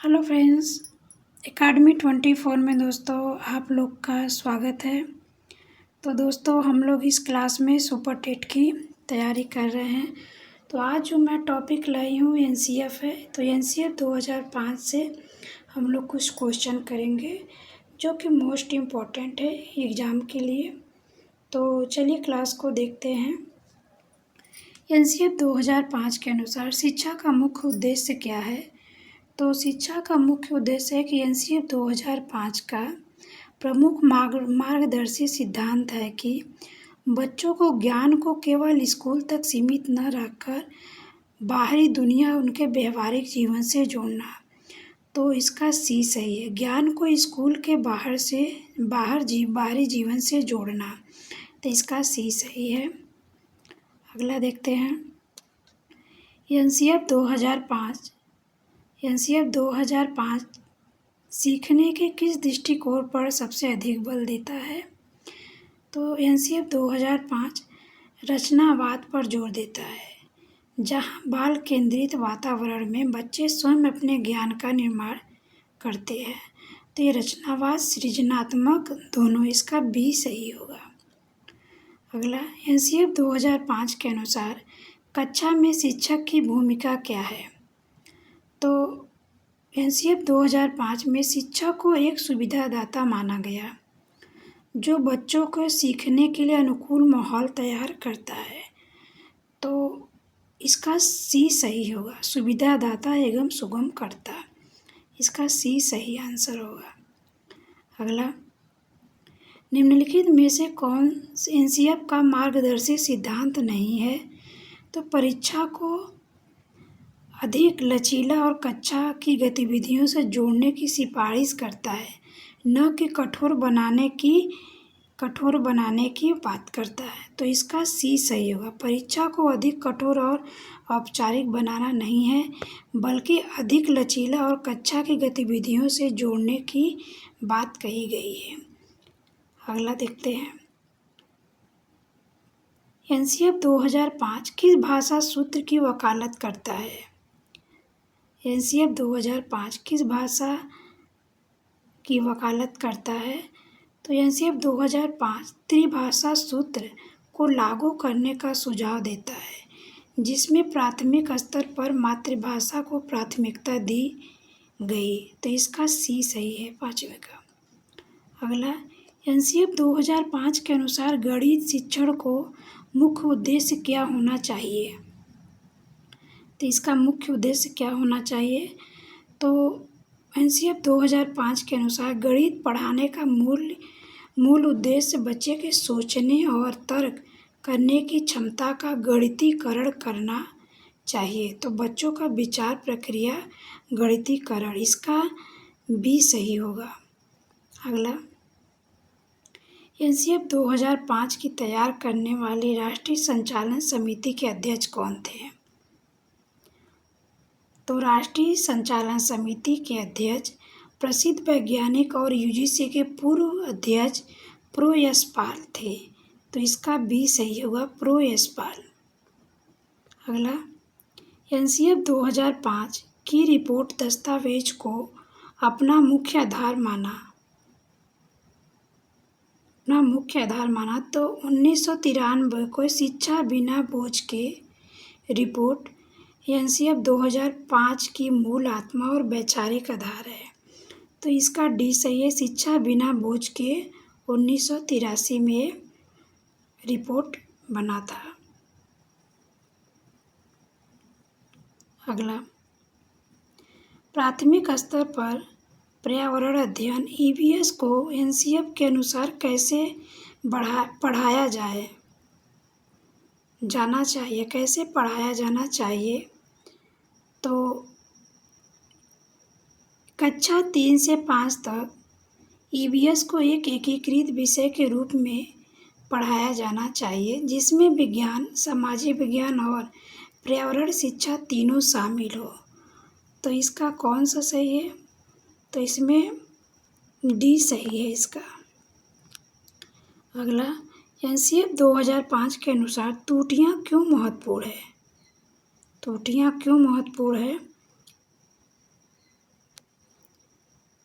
Hello friends, academy 24 में दोस्तों आप लोग का स्वागत है। तो दोस्तों हम लोग इस क्लास में सुपर टेट की तैयारी कर रहे हैं। तो आज जो मैं टॉपिक लाई हूँ एनसीएफ है। तो एनसीएफ 2005 से हम लोग कुछ क्वेश्चन करेंगे जो कि मोस्ट इम्पॉर्टेंट है एग्ज़ाम के लिए। तो चलिए क्लास को देखते हैं। एनसीएफ 2005 के अनुसार शिक्षा का मुख्य उद्देश्य क्या है? तो शिक्षा का मुख्य उद्देश्य है कि एनसीएफ 2005 का प्रमुख मार्गदर्शी सिद्धांत है कि बच्चों को ज्ञान को केवल स्कूल तक सीमित न रखकर बाहरी दुनिया उनके व्यवहारिक जीवन से जोड़ना। तो इसका सी सही है, ज्ञान को स्कूल के बाहरी जीवन से जोड़ना। तो इसका सी सही है। अगला देखते हैं। एनसीएफ 2005 सीखने के किस दृष्टिकोण पर सबसे अधिक बल देता है? तो एनसीएफ 2005 रचनावाद पर जोर देता है, जहां बाल केंद्रित वातावरण में बच्चे स्वयं अपने ज्ञान का निर्माण करते हैं। तो ये रचनावाद सृजनात्मक दोनों, इसका बी सही होगा। अगला, एनसीएफ 2005 के अनुसार कक्षा में शिक्षक की भूमिका क्या है? तो एनसीएफ 2005 में शिक्षक को एक सुविधादाता माना गया जो बच्चों को सीखने के लिए अनुकूल माहौल तैयार करता है। तो इसका सी सही होगा, सुविधादाता एवं सुगम करता। इसका सी सही आंसर होगा। अगला, निम्नलिखित में से कौन एनसीएफ का मार्गदर्शी सिद्धांत नहीं है? तो परीक्षा को अधिक लचीला और कक्षा की गतिविधियों से जोड़ने की सिफारिश करता है, न कि कठोर बनाने की बात करता है। तो इसका सी सही होगा, परीक्षा को अधिक कठोर और औपचारिक बनाना नहीं है, बल्कि अधिक लचीला और कक्षा की गतिविधियों से जोड़ने की बात कही गई है। अगला देखते हैं। एनसीएफ 2005 किस भाषा सूत्र की वकालत करता है? एनसीएफ 2005 किस भाषा की वकालत करता है? तो एनसीएफ 2005 त्रिभाषा सूत्र को लागू करने का सुझाव देता है, जिसमें प्राथमिक स्तर पर मातृभाषा को प्राथमिकता दी गई। तो इसका सी सही है, पाँचवें का। अगला, एनसीएफ 2005 के अनुसार गणित शिक्षण को मुख्य उद्देश्य क्या होना चाहिए? तो इसका मुख्य उद्देश्य क्या होना चाहिए? तो एनसीएफ 2005 के अनुसार गणित पढ़ाने का मूल उद्देश्य बच्चे के सोचने और तर्क करने की क्षमता का गणितीकरण करना चाहिए। तो बच्चों का विचार प्रक्रिया गणितीकरण, इसका भी सही होगा। अगला, एनसीएफ 2005 की तैयार करने वाली राष्ट्रीय संचालन समिति के अध्यक्ष कौन थे? तो राष्ट्रीय संचालन समिति के अध्यक्ष प्रसिद्ध वैज्ञानिक और यूजीसी के पूर्व अध्यक्ष प्रो यशपाल थे। तो इसका बी सही होगा, प्रो यशपाल। अगला, एनसीएफ 2005 की रिपोर्ट दस्तावेज को अपना मुख्य आधार माना। तो 1993 को शिक्षा बिना बोझ के रिपोर्ट एनसीएफ 2005 की मूल आत्मा और वैचारिक आधार है। तो इसका डी सही है, शिक्षा बिना बोझ के 1983 में रिपोर्ट बना था। अगला, प्राथमिक स्तर पर पर्यावरण अध्ययन ईवीएस को एनसीएफ के अनुसार कैसे पढ़ाया जाना चाहिए? तो कक्षा 3 से 5 तक ईवीएस को एक एकीकृत विषय के रूप में पढ़ाया जाना चाहिए, जिसमें विज्ञान, सामाजिक विज्ञान और पर्यावरण शिक्षा तीनों शामिल हो। तो इसका कौन सा सही है? तो इसमें डी सही है इसका। अगला, एनसीएफ 2005 के अनुसार त्रुटियां क्यों महत्वपूर्ण है?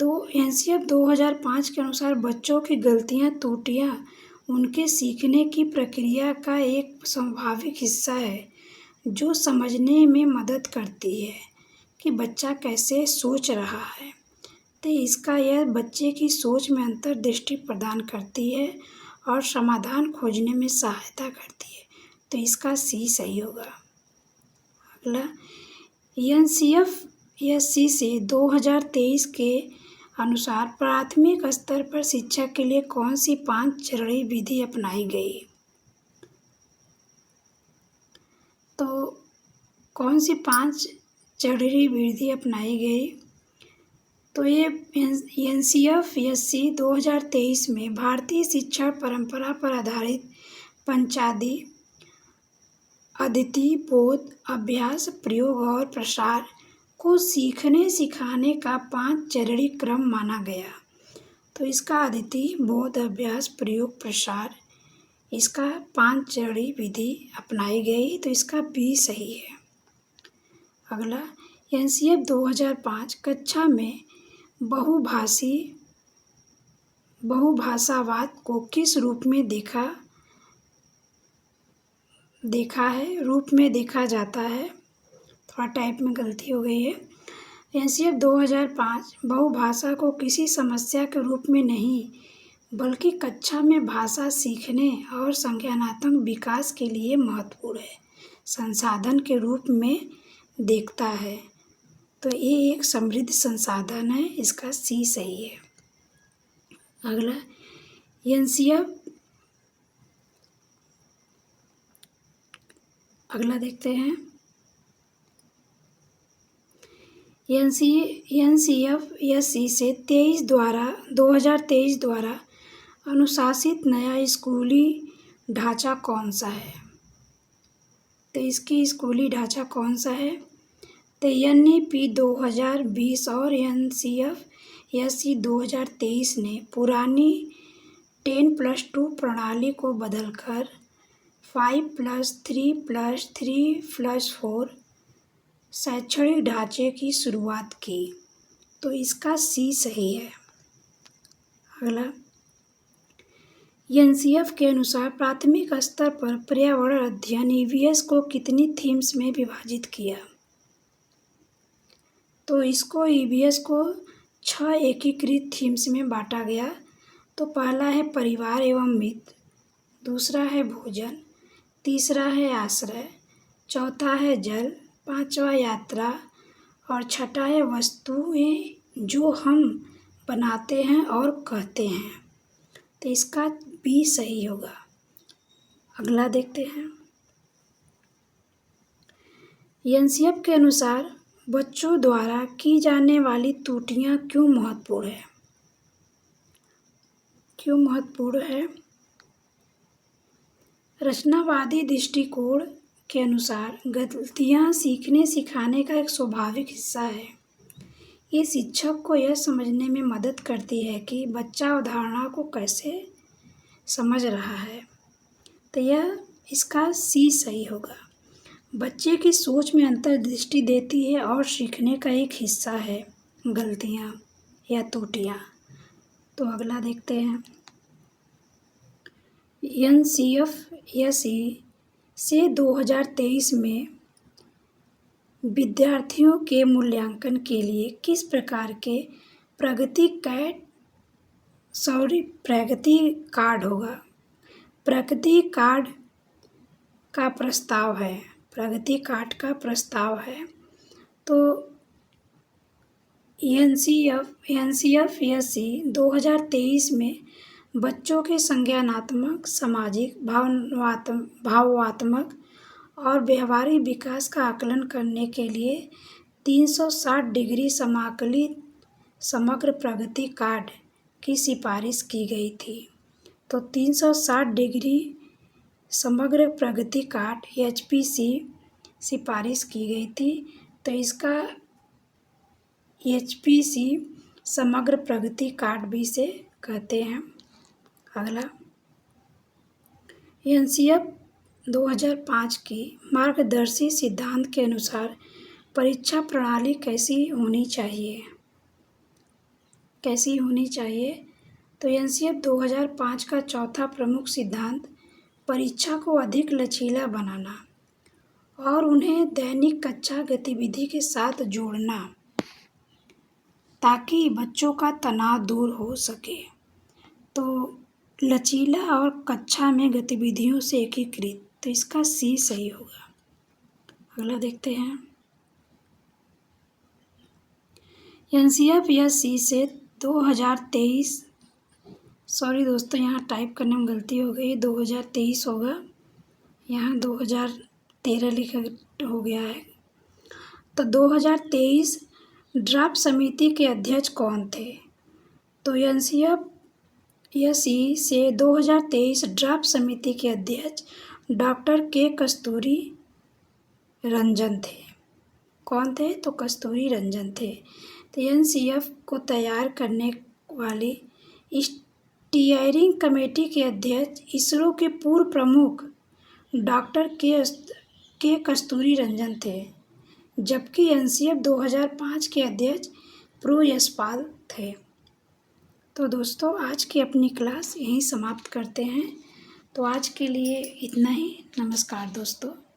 तो एनसीएफ 2005 के अनुसार बच्चों की गलतियां त्रुटियां उनके सीखने की प्रक्रिया का एक स्वाभाविक हिस्सा है जो समझने में मदद करती है कि बच्चा कैसे सोच रहा है। तो इसका यह बच्चे की सोच में अंतर्दृष्टि प्रदान करती है और समाधान खोजने में सहायता करती है। तो इसका सी सही होगा। अगला, एनसीएफ से 2023 के अनुसार प्राथमिक स्तर पर शिक्षा के लिए कौन सी 5 चरणीय विधि अपनाई गई? तो कौन सी 5 चरणीय विधि अपनाई गई? तो ये एनसीएफ 2023 में भारतीय शिक्षा परंपरा पर आधारित पंचादी अद्वितीय बोध, अभ्यास, प्रयोग और प्रसार को सीखने सिखाने का 5 चरणीय क्रम माना गया। तो इसका अद्वितीय बोध, अभ्यास, प्रयोग, प्रसार, इसका 5 चरणीय विधि अपनाई गई। तो इसका बी सही है। अगला, एनसीएफ 2005 कक्षा में बहुभाषावाद को किस रूप में देखा जाता है? थोड़ा टाइप में गलती हो गई है। एनसीएफ 2005 बहुभाषा को किसी समस्या के रूप में नहीं बल्कि कक्षा में भाषा सीखने और संज्ञानात्मक विकास के लिए महत्वपूर्ण है संसाधन के रूप में देखता है। तो ये एक समृद्ध संसाधन है। इसका सी सही है। अगला, अगला देखते हैं। एनसीएफ से 2023 द्वारा अनुशासित नया स्कूली ढांचा कौन सा है? तो इसकी स्कूली ढांचा कौन सा है? तो एनईपी 2020 और एनसीएफ 2023 ने पुरानी 10+2 प्रणाली को बदलकर 5+3+3+4 शैक्षणिक ढांचे की शुरुआत की। तो इसका सी सही है। अगला, एनसीएफ के अनुसार प्राथमिक स्तर पर पर्यावरण अध्ययन ईवीएस को कितनी थीम्स में विभाजित किया? तो इसको ईवीएस को 6 एकीकृत थीम्स में बांटा गया। तो पहला है परिवार एवं मित्र, दूसरा है भोजन, तीसरा है आश्रय, चौथा है जल, पांचवा यात्रा और छठा है वस्तुएं जो हम बनाते हैं और कहते हैं। तो इसका बी सही होगा। अगला देखते हैं। एनसीएफ के अनुसार बच्चों द्वारा की जाने वाली त्रुटियां क्यों महत्वपूर्ण है? रचनावादी दृष्टिकोण के अनुसार गलतियां सीखने सिखाने का एक स्वाभाविक हिस्सा है। ये शिक्षक को यह समझने में मदद करती है कि बच्चा अवधारणा को कैसे समझ रहा है। तो यह इसका सी सही होगा। बच्चे की सोच में अंतर्दृष्टि देती है और सीखने का एक हिस्सा है गलतियां या त्रुटियां। तो अगला देखते हैं। एनसीएफ से 2023 में विद्यार्थियों के मूल्यांकन के लिए किस प्रकार के प्रगति कार्ड होगा? प्रगति कार्ड का प्रस्ताव है। तो एनसीएफ 2023 में बच्चों के संज्ञानात्मक, सामाजिक, भावात्मक और व्यवहारिक विकास का आकलन करने के लिए 360 डिग्री समाकलित समग्र प्रगति कार्ड की सिफारिश की गई थी। तो 360 डिग्री समग्र प्रगति कार्ड एचपीसी सिफारिश की गई थी। तो इसका एचपीसी समग्र प्रगति कार्ड भी से कहते हैं। अगला, एनसीएफ 2005 की मार्गदर्शी सिद्धांत के अनुसार परीक्षा प्रणाली कैसी होनी चाहिए? कैसी होनी चाहिए? तो एनसीएफ 2005 का चौथा प्रमुख सिद्धांत परीक्षा को अधिक लचीला बनाना और उन्हें दैनिक कक्षा गतिविधि के साथ जोड़ना ताकि बच्चों का तनाव दूर हो सके। तो लचीला और कक्षा में गतिविधियों से एकीकृत, तो इसका सी सही होगा। अगला देखते हैं। एनसीएफ या सी से 2023, सॉरी दोस्तों यहाँ टाइप करने में गलती हो गई, 2023 होगा, यहाँ 2013 लिखा हो गया है। तो 2023 ड्राफ्ट समिति के अध्यक्ष कौन थे? तो एनसीएफ या सी से 2023 ड्राफ्ट समिति के अध्यक्ष डॉक्टर के कस्तूरी रंजन थे। कौन थे? तो कस्तूरी रंजन थे। तो एनसीएफ को तैयार करने वाली स्टीयरिंग कमेटी के अध्यक्ष इसरो के पूर्व प्रमुख डॉक्टर के कस्तूरी रंजन थे, जबकि एनसीएफ 2005 के अध्यक्ष प्रो यशपाल थे। तो दोस्तों आज की अपनी क्लास यहीं समाप्त करते हैं। तो आज के लिए इतना ही। नमस्कार दोस्तों।